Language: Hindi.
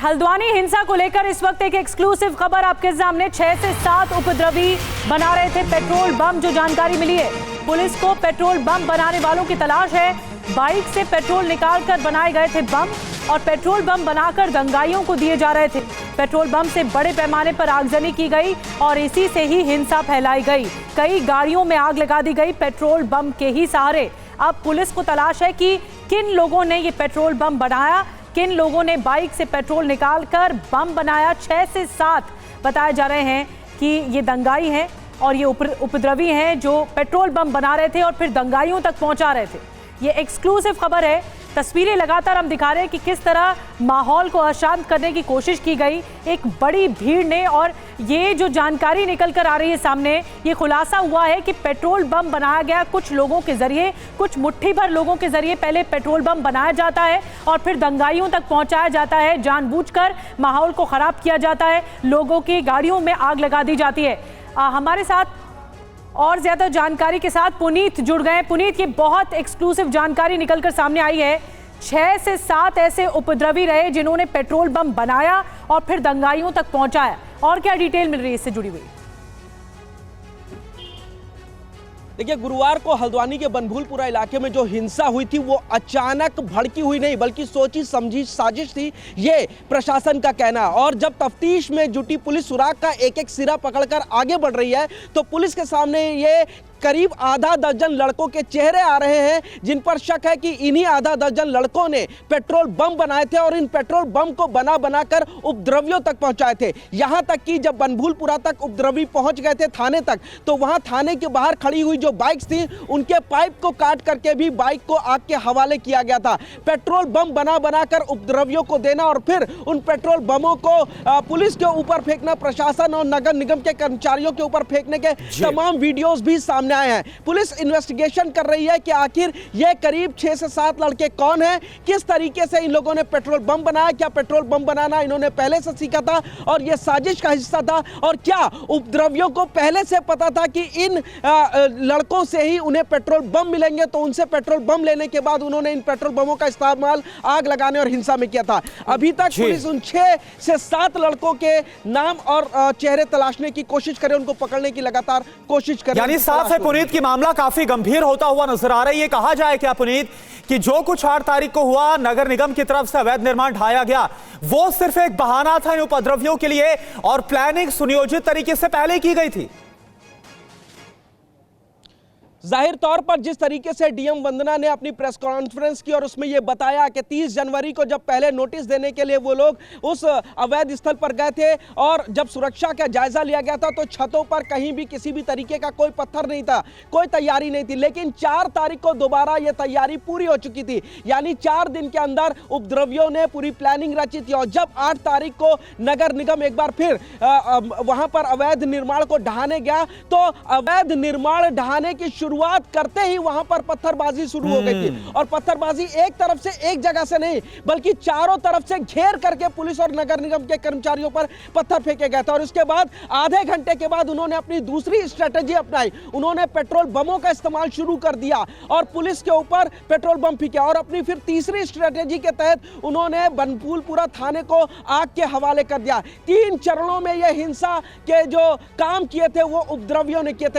हल्द्वानी हिंसा को लेकर इस वक्त एक एक्सक्लूसिव खबर आपके सामने। 6 से 7 उपद्रवी बना रहे थे पेट्रोल बम। जो जानकारी मिली है, पुलिस को पेट्रोल बम बनाने वालों की तलाश है। बाइक से पेट्रोल निकालकर बनाए गए थे बम और पेट्रोल बम बनाकर दंगाइयों को दिए जा रहे थे। पेट्रोल बम से बड़े पैमाने पर आगजनी की गई और इसी से ही हिंसा फैलाई गई। कई गाड़ियों में आग लगा दी गई पेट्रोल बम के ही सहारे। अब पुलिस को तलाश है कि किन लोगों ने ये पेट्रोल बम बनाया, किन लोगों ने बाइक से पेट्रोल निकालकर बम बनाया। 6 से 7 बताए जा रहे हैं कि ये दंगाई हैं और ये उपद्रवी हैं जो पेट्रोल बम बना रहे थे और फिर दंगाइयों तक पहुंचा रहे थे। ये एक्सक्लूसिव खबर है। तस्वीरें लगातार हम दिखा रहे हैं कि किस तरह माहौल को अशांत करने की कोशिश की गई एक बड़ी भीड़ ने। और ये जो जानकारी निकल कर आ रही है सामने, ये खुलासा हुआ है कि पेट्रोल बम बनाया गया कुछ लोगों के जरिए, कुछ मुट्ठी भर लोगों के जरिए। पहले पेट्रोल बम बनाया जाता है और फिर दंगाइयों तक पहुंचाया जाता है। जानबूझकर माहौल को खराब किया जाता है, लोगों की गाड़ियों में आग लगा दी जाती है। हमारे साथ और ज्यादा जानकारी के साथ पुनीत जुड़ गए। पुनीत, ये बहुत एक्सक्लूसिव जानकारी निकलकर सामने आई है। 6 से 7 ऐसे उपद्रवी रहे जिन्होंने पेट्रोल बम बनाया और फिर दंगाइयों तक पहुंचाया। और क्या डिटेल मिल रही है इससे जुड़ी हुई? देखिए, गुरुवार को हल्द्वानी के बनभूलपुरा इलाके में जो हिंसा हुई थी वो अचानक भड़की हुई नहीं बल्कि सोची समझी साजिश थी, ये प्रशासन का कहना। और जब तफ्तीश में जुटी पुलिस सुराग का एक एक सिरा पकड़कर आगे बढ़ रही है तो पुलिस के सामने ये करीब आधा दर्जन लड़कों के चेहरे आ रहे हैं जिन पर शक है कि इन्हीं आधा दर्जन लड़कों ने पेट्रोल बम बनाए थे और इन पेट्रोल बम को बना बनाकर उपद्रवियों तक पहुंचाए थे। यहां तक कि जब बनभूलपुरा तक उपद्रवी पहुंच गए थे थाने तक, तो वहां थाने के बाहर खड़ी हुई जो बाइक्स थी उनके पाइप को काट करके भी बाइक को आग के हवाले किया गया था। पेट्रोल बम बना बनाकर उपद्रवियों को देना और फिर उन पेट्रोल बमों को पुलिस के ऊपर फेंकना, प्रशासन और नगर निगम के कर्मचारियों के ऊपर फेंकने के तमाम वीडियोस भी सामने आए हैं। पुलिस इन्वेस्टिगेशन कर रही है कि आखिर ये करीब 6 से 7 लड़के कौन हैं, किस तरीके से इन लोगों ने पेट्रोल बम बनाया, क्या पेट्रोल बम बनाना इन्होंने पहले से सीखा था और ये साजिश का हिस्सा था, और क्या उपद्रवियों को पहले से पता था कि इन लड़कों से ही उन्हें पेट्रोल बम मिलेंगे, तो उनसे पेट्रोल बम लेने के बाद उन्होंने इन पेट्रोल बमों का इस्तेमाल आग लगाने और हिंसा में किया था। अभी तक पुलिस उन 6 से 7 लड़कों के नाम और चेहरे तलाशने की कोशिश करे, उनको पकड़ने की लगातार कोशिश करे। यानी साफ है पुनीत की मामला काफी गंभीर होता हुआ नजर आ रहा है। ये कहा जाए क्या पुनीत कि जो कुछ 8 तारीख को हुआ, नगर निगम की तरफ से अवैध निर्माण ढाया गया, वो सिर्फ एक बहाना था इन उपद्रवियों के लिए और प्लानिंग सुनियोजित तरीके से पहले की गई थी? जाहिर तौर पर जिस तरीके से डीएम वंदना ने अपनी प्रेस कॉन्फ्रेंस की और उसमें यह बताया कि 30 जनवरी को जब पहले नोटिस देने के लिए वो लोग उस अवैध स्थल पर गए थे और जब सुरक्षा का जायजा लिया गया था तो छतों पर कहीं भी किसी भी तरीके का कोई पत्थर नहीं था, कोई तैयारी नहीं थी। लेकिन 4 तारीख को दोबारा यह तैयारी पूरी हो चुकी थी, यानी 4 दिन के अंदर उपद्रवियों ने पूरी प्लानिंग रची थी। और जब 8 तारीख को नगर निगम एक बार फिर वहां पर अवैध निर्माण को ढहाने गया तो अवैध निर्माण ढहाने की शुरुआत करते ही वहां पर पत्थरबाजी शुरू हो गई थी। और पत्थरबाजी एक तरफ से, एक जगह से नहीं बल्कि चारों तरफ से घेर करके पुलिस और नगर निगम के कर्मचारियों पर पत्थर फेंके गए थे। और उसके बाद आधे घंटे के बाद उन्होंने अपनी दूसरी स्ट्रेटेजी अपनाई, उन्होंने पेट्रोल बमों का इस्तेमाल शुरू कर दिया और पुलिस के ऊपर पेट्रोल बम फेंके। और अपनी फिर तीसरी स्ट्रेटेजी के तहत उन्होंने बनभूलपुरा थाने को आग के हवाले कर दिया। 3 चरणों में यह हिंसा के जो काम किए थे वो उपद्रवियों ने किए थे।